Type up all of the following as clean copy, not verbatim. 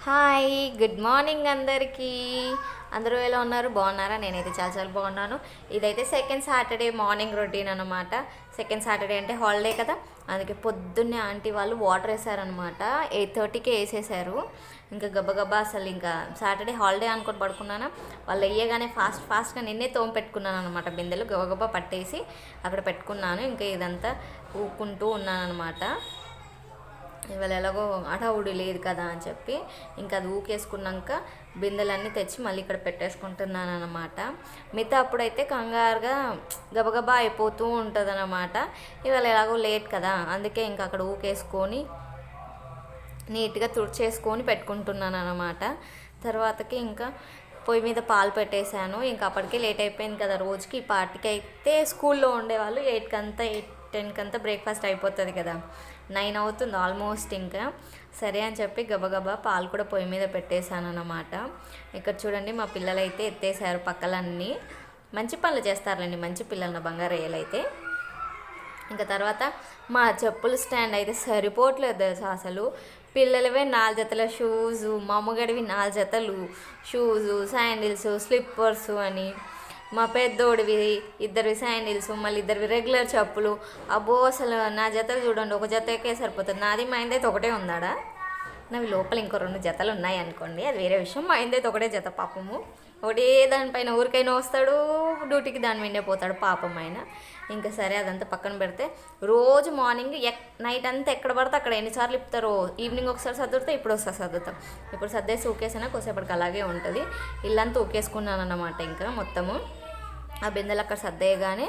Hi good morning అందరికీ. అందరూ ఎలా ఉన్నారు? బాగున్నారా? నేనైతే చాలా చాలా బాగున్నాను. ఇదైతే సెకండ్ సాటర్డే మార్నింగ్ రొటీన్ అనమాట. సెకండ్ సాటర్డే అంటే హాలిడే కదా, అందుకే పొద్దున్నే ఆంటీ వాళ్ళు వాటర్ వేసారనమాట. 8:30కే వేసేసారు. ఇంకా గబగబా అసలు ఇంకా సాటర్డే హాలిడే అనుకొని పడుకున్నాను. వాళ్ళు వేయగానే ఫాస్ట్గా నిన్నే పెట్టుకున్నాను అనమాట. బిందెలు గబగబా పట్టేసి అక్కడ పెట్టుకున్నాను. ఇంకా ఇదంతా ఊక్కుంటూ ఉన్నాను అనమాట. ఇవాళ ఎలాగో అడవుడి లేదు కదా అని చెప్పి ఇంకా అది ఊకేసుకున్నాక బిందెలన్నీ తెచ్చి మళ్ళీ ఇక్కడ పెట్టేసుకుంటున్నాను అనమాట. మిగతా అప్పుడైతే కంగారుగా గబగబా అయిపోతూ ఉంటుంది అనమాట. ఇవాళ ఎలాగో లేట్ కదా, అందుకే ఇంకా అక్కడ ఊకేసుకొని నీట్గా తుడిచేసుకొని పెట్టుకుంటున్నాను అనమాట. తర్వాతకి ఇంకా పొయ్యి మీద పాలు పెట్టేశాను. ఇంకా అప్పటికే లేట్ అయిపోయింది కదా రోజుకి. ఈ పార్టీకి అయితే స్కూల్లో ఉండేవాళ్ళు 8-10 బ్రేక్ఫాస్ట్ అయిపోతుంది కదా, 9 అవుతుంది ఆల్మోస్ట్. ఇంకా సరే అని చెప్పి గబగబా పాలు కూడా పొయ్యి మీద పెట్టేశాను అన్నమాట. ఇక్కడ చూడండి మా పిల్లలు అయితే ఎత్తేసారు పక్కలన్నీ. మంచి పనులు చేస్తారులేండి, మంచి పిల్లలు నా బంగారయ్యలైతే. ఇంకా తర్వాత మా చెప్పుల స్టాండ్ అయితే సరిపోవట్లేదు తెలుసా అసలు. పిల్లలవే 4 జతల షూజు, మా అమ్మగడివి 4 జతలు షూజు, శాండిల్స్, స్లిప్పర్స్ అని, మా పెద్దోడివి 2 శాండిల్స్, మళ్ళీ 2 రెగ్యులర్ చెప్పులు. అబ్బో అసలు నా జతలు చూడండి, ఒక జతకే సరిపోతుంది. నాది మా ఇందైతే ఒకటే ఉందాడా, నావి లోపల ఇంకో 2 జతలు ఉన్నాయి అనుకోండి, అది వేరే విషయం. మా ఇందైతే ఒకటే జత పాపము. ఒకటే దానిపైన ఊరికైనా వస్తాడు, డ్యూటీకి దాని మీదే పోతాడు పాపం ఆయన. ఇంకా సరే అదంతా పక్కన పెడితే రోజు మార్నింగ్ నైట్ అంతా ఎక్కడ పడితే అక్కడ ఎన్నిసార్లు ఇప్పుతారో. ఈవినింగ్ ఒకసారి సర్దుతా, ఇప్పుడు ఒకసారి సర్దుతాం. ఇప్పుడు సర్దేసి ఊకేసినా కొద్దిసేపటికి అలాగే ఉంటుంది. ఇల్లంతా ఊకేసుకున్నాను అన్నమాట. ఇంకా మొత్తము ఆ బిందెలు అక్కడ సర్దేయగానే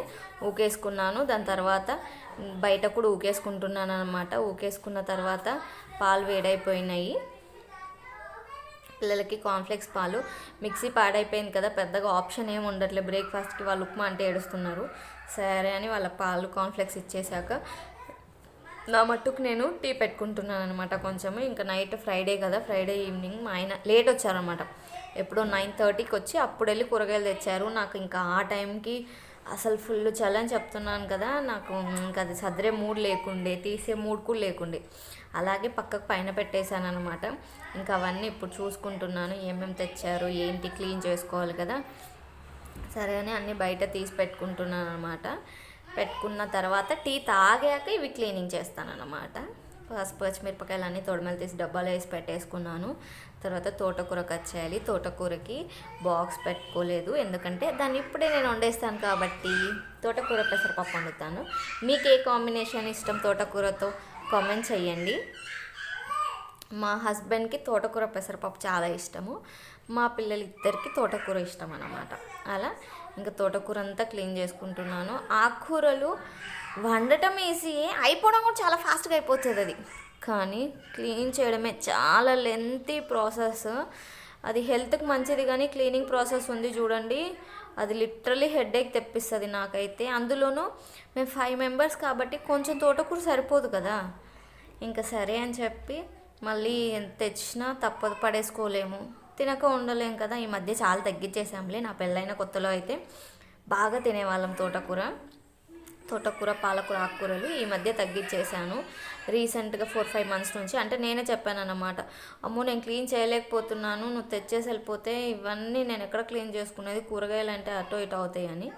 ఊకేసుకున్నాను. దాని తర్వాత బయట కూడా ఊకేసుకుంటున్నాను అనమాట. ఊకేసుకున్న తర్వాత పాలు వేడైపోయినాయి. పిల్లలకి కాన్ఫ్లెక్స్ పాలు, మిక్సీ పాడైపోయింది కదా, పెద్దగా ఆప్షన్ ఏమి ఉండట్లేదు బ్రేక్ఫాస్ట్కి. వాళ్ళు ఉప్మా అంటే ఏడుస్తున్నారు. సరే అని వాళ్ళ పాలు కాన్ఫ్లెక్స్ ఇచ్చేసాక నా మట్టుకు నేను టీ పెట్టుకుంటున్నాను అనమాట కొంచెము. ఇంకా నైట్ ఫ్రైడే కదా, ఫ్రైడే ఈవినింగ్ మా ఆయన లేట్ వచ్చారనమాట. ఎప్పుడో 9:30కి వచ్చి అప్పుడు వెళ్ళి కూరగాయలు తెచ్చారు. నాకు ఇంకా ఆ టైంకి అసలు ఫుల్ చల్లని చెప్తున్నాను కదా, నాకు ఇంకా అది సదరే మూడ్ లేకుండే, తీసే మూడ్ కూడా లేకుండే. అలాగే పక్కకు పైన పెట్టేశాను అనమాట. ఇంకా అవన్నీ ఇప్పుడు చూసుకుంటున్నాను, ఏమేమి తెచ్చారు ఏంటి, క్లీన్ చేసుకోవాలి కదా. సరే అని అన్నీ బయట తీసి పెట్టుకుంటున్నాను అనమాట. పెట్టుకున్న తర్వాత టీ తాగాక ఇవి క్లీనింగ్ చేస్తాను అనమాట. పసుపు పచ్చిమిరపకాయలు అన్నీ తొడిమలు తీసి డబ్బాలో వేసి పెట్టేసుకున్నాను. తర్వాత తోటకూర కట్ చేయాలి. తోటకూరకి బాక్స్ పెట్టుకోలేదు, ఎందుకంటే దాన్ని ఇప్పుడే నేను వండేస్తాను కాబట్టి. తోటకూర పెసరపప్పు వండుతాను. మీకు ఏ కాంబినేషన్ ఇష్టం తోటకూరతో కామెంట్ చేయండి. మా హస్బెండ్కి తోటకూర పెసరపప్పు చాలా ఇష్టము, మా పిల్లలిద్దరికి తోటకూర ఇష్టం అన్నమాట. అలా ఇంకా తోటకూర అంతా క్లీన్ చేసుకుంటున్నాను. ఆకుకూరలు వండటం ఈజీయే, అయిపోవడం కూడా చాలా ఫాస్ట్గా అయిపోతుంది అది, కానీ క్లీన్ చేయడమే చాలా లెంతీ ప్రాసెస్. అది హెల్త్కి మంచిది కానీ క్లీనింగ్ ప్రాసెస్ ఉంది చూడండి, అది లిటరలీ హెడేక్ తెప్పిస్తుంది నాకైతే. అందులోనూ మేము 5 మెంబర్స్ కాబట్టి కొంచెం తోటకూర సరిపోదు కదా. ఇంకా సరే అని చెప్పి మళ్ళీ తెచ్చినా తప్పదు, పడేసుకోలేము, తినక ఉండలేం కదా. ఈ మధ్య చాలా తగ్గించేసాంలే. నా పెళ్ళైన కొత్తలో అయితే బాగా తినేవాళ్ళం తోటకూర పాలకూర ఆకుకూరలు. ఈ మధ్య తగ్గించేసాను రీసెంట్గా 4-5 మంత్స్ నుంచి. అంటే నేనే చెప్పాను అన్నమాట, అమ్మో నేను క్లీన్ చేయలేకపోతున్నాను, నువ్వు తెచ్చేసి వెళ్ళిపోతే ఇవన్నీ నేను ఎక్కడ క్లీన్ చేసుకునేది, కూరగాయలు అంటే అటో ఇటో అవుతాయి అని.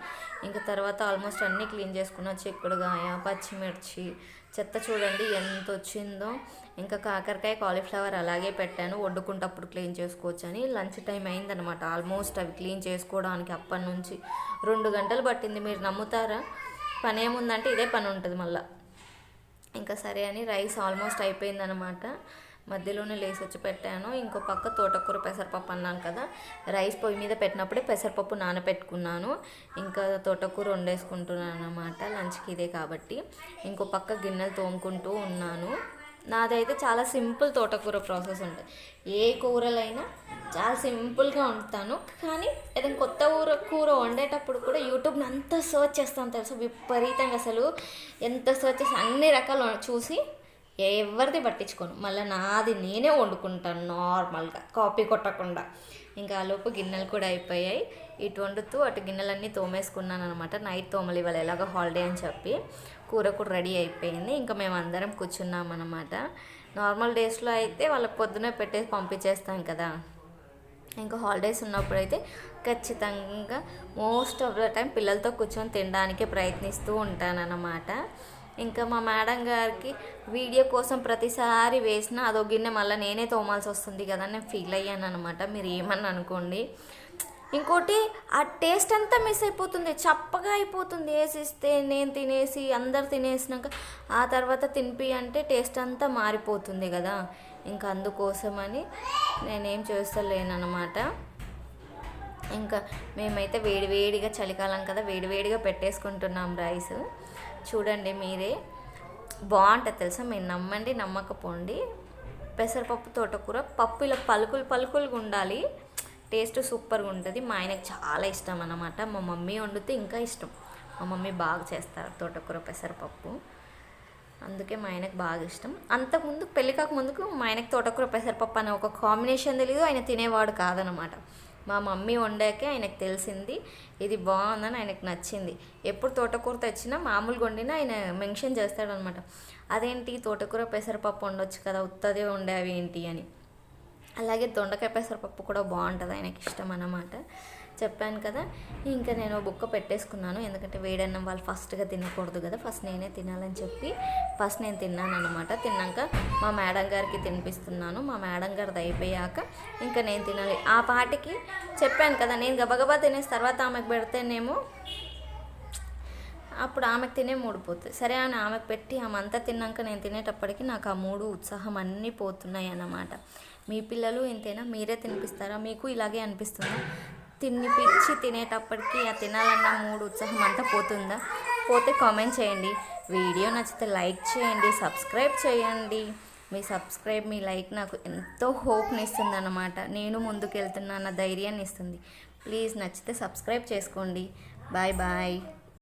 ఇంకా తర్వాత ఆల్మోస్ట్ అన్నీ క్లీన్ చేసుకున్నా. చిక్కుడుగాయ, పచ్చిమిర్చి, చెత్త చూడండి ఎంత వచ్చిందో. ఇంకా కాకరకాయ, కాలీఫ్లవర్ అలాగే పెట్టాను, వండుకుంటప్పుడు క్లీన్ చేసుకోవచ్చు అని. లంచ్ టైం అయిందనమాట ఆల్మోస్ట్ అవి క్లీన్ చేసుకోవడానికి. అప్పటి నుంచి 2 గంటలు పట్టింది. మీరు నమ్ముతారా? పని ఏముందంటే ఇదే పని ఉంటుంది మళ్ళీ. ఇంకా సరే అని రైస్ ఆల్మోస్ట్ అయిపోయిందనమాట. మధ్యలోనే లేసి వచ్చి పెట్టాను. ఇంకో పక్క తోటకూర పెసరపప్పు అన్నాను కదా, రైస్ పొయ్యి మీద పెట్టినప్పుడే పెసరపప్పు నానబెట్టుకున్నాను. ఇంకా తోటకూర వండేసుకుంటున్నాను అనమాట, లంచ్కి ఇదే కాబట్టి. ఇంకో పక్క గిన్నెలు తోముకుంటూ ఉన్నాను. నాదైతే చాలా సింపుల్ తోటకూర ప్రాసెస్ ఉంటుంది. ఏ కూరలైనా చాలా సింపుల్గా వండుతాను, కానీ ఏదైనా కొత్త కూర వండేటప్పుడు కూడా యూట్యూబ్ని అంతా సర్చ్ చేస్తాను తెలుసు, విపరీతంగా అసలు. ఎంత సర్చ్ చేసి అన్ని రకాలు చూసి ఎవరిది పట్టించుకోను, మళ్ళీ నాది నేనే వండుకుంటాను నార్మల్గా, కాపీ కొట్టకుండా. ఇంకా ఆలోపు గిన్నెలు కూడా అయిపోయాయి. ఇటు వండుతూ అటు గిన్నెలన్నీ తోమేసుకున్నాను అనమాట. నైట్ తోమలు ఇవాళ ఎలాగో హాలిడే అని చెప్పి. కూర కూడా రెడీ అయిపోయింది. ఇంకా మేము అందరం కూర్చున్నాం అనమాట. నార్మల్ డేస్లో అయితే వాళ్ళకి పొద్దునే పెట్టేసి పంపించేస్తాం కదా. ఇంకా హాలిడేస్ ఉన్నప్పుడు అయితే ఖచ్చితంగా మోస్ట్ ఆఫ్ ద టైం పిల్లలతో కూర్చొని తినడానికి ప్రయత్నిస్తూ ఉంటానన్నమాట. ఇంకా మా మేడం గారికి వీడియో కోసం ప్రతిసారి వేసినా అదో గిన్నె మళ్ళీ నేనే తోమాల్సి వస్తుంది కదా నేను ఫీల్ అయ్యాను అనమాట. మీరు ఏమని అనుకోండి. ఇంకోటి ఆ టేస్ట్ అంతా మిస్ అయిపోతుంది, చప్పగా అయిపోతుంది. వేసిస్తే నేను తినేసి అందరు తినేసినాక ఆ తర్వాత తినిపి అంటే టేస్ట్ అంతా మారిపోతుంది కదా. ఇంకా అందుకోసమని నేనేం చేస్తలేనమాట. ఇంకా మేమైతే వేడివేడిగా చలికాలం కదా వేడివేడిగా పెట్టేసుకుంటున్నాం రైస్. చూడండి మీరే, బాగుంటుంది తెలుసా. మీరు నమ్మండి నమ్మకపోండి. పెసరపప్పు తోటకూర పప్పు ఇలా పలుకులుగా ఉండాలి, టేస్ట్ సూపర్గా ఉంటుంది. మా ఆయనకు చాలా ఇష్టం అన్నమాట. మా మమ్మీ వండితే ఇంకా ఇష్టం. మా మమ్మీ బాగా చేస్తారు తోటకూర పెసరపప్పు, అందుకే మా ఆయనకు బాగా ఇష్టం. అంతకుముందు పెళ్ళి కాకముందుకు మా ఆయనకు తోటకూర పెసరపప్పు అనే ఒక కాంబినేషన్ తెలియదు, ఆయన తినేవాడు కాదనమాట. మా మమ్మీ వండాకే ఆయనకు తెలిసింది ఇది బాగుందని, ఆయనకు నచ్చింది. ఎప్పుడు తోటకూర తెచ్చినా మామూలుగా వండినా ఆయన మెన్షన్ చేస్తాడనమాట, అదేంటి తోటకూర పెసరపప్పు వండొచ్చు కదా ఉత్తదే వండేవి ఏంటి అని. అలాగే దొండకాయ పెసరపప్పు కూడా బాగుంటుంది, ఆయనకి ఇష్టం అన్నమాట. చెప్పాను కదా. ఇంకా నేను బుక్క పెట్టేసుకున్నాను, ఎందుకంటే వేడన్నం వాళ్ళు ఫస్ట్గా తినకూడదు కదా, ఫస్ట్ నేనే తినాలని చెప్పి ఫస్ట్ నేను తిన్నాను అనమాట. తిన్నాక మా మేడం గారికి తినిపిస్తున్నాను. మా మేడం గారిది అయిపోయాక ఇంకా నేను తినాలి. ఆ పాటికి చెప్పాను కదా నేను గబగబా తినేసి తర్వాత ఆమెకు పెడితేనేమో అప్పుడు ఆమెకు తినే మూడు పోతుంది. సరే అని ఆమెకు పెట్టి ఆమె అంతా తిన్నాక నేను తినేటప్పటికి నాకు ఆ మూడు ఉత్సాహం అన్నీ పోతున్నాయి అన్నమాట. మీ పిల్లలు ఇంతేనా? మీరే తినిపిస్తారా? మీకు ఇలాగే అనిపిస్తుందా? తినిపించి తినేటప్పటికి ఆ తినాలన్న మూడు ఉత్సాహం అంతా పోతుందా? పోతే కామెంట్ చేయండి. వీడియో నచ్చితే లైక్ చేయండి, సబ్స్క్రైబ్ చేయండి. మీ లైక్ నాకు ఎంతో హోప్ని ఇస్తుంది అన్నమాట. నేను ముందుకు వెళ్తున్నా అన్న ధైర్యాన్ని ఇస్తుంది. ప్లీజ్ నచ్చితే సబ్స్క్రైబ్ చేసుకోండి. Bye bye.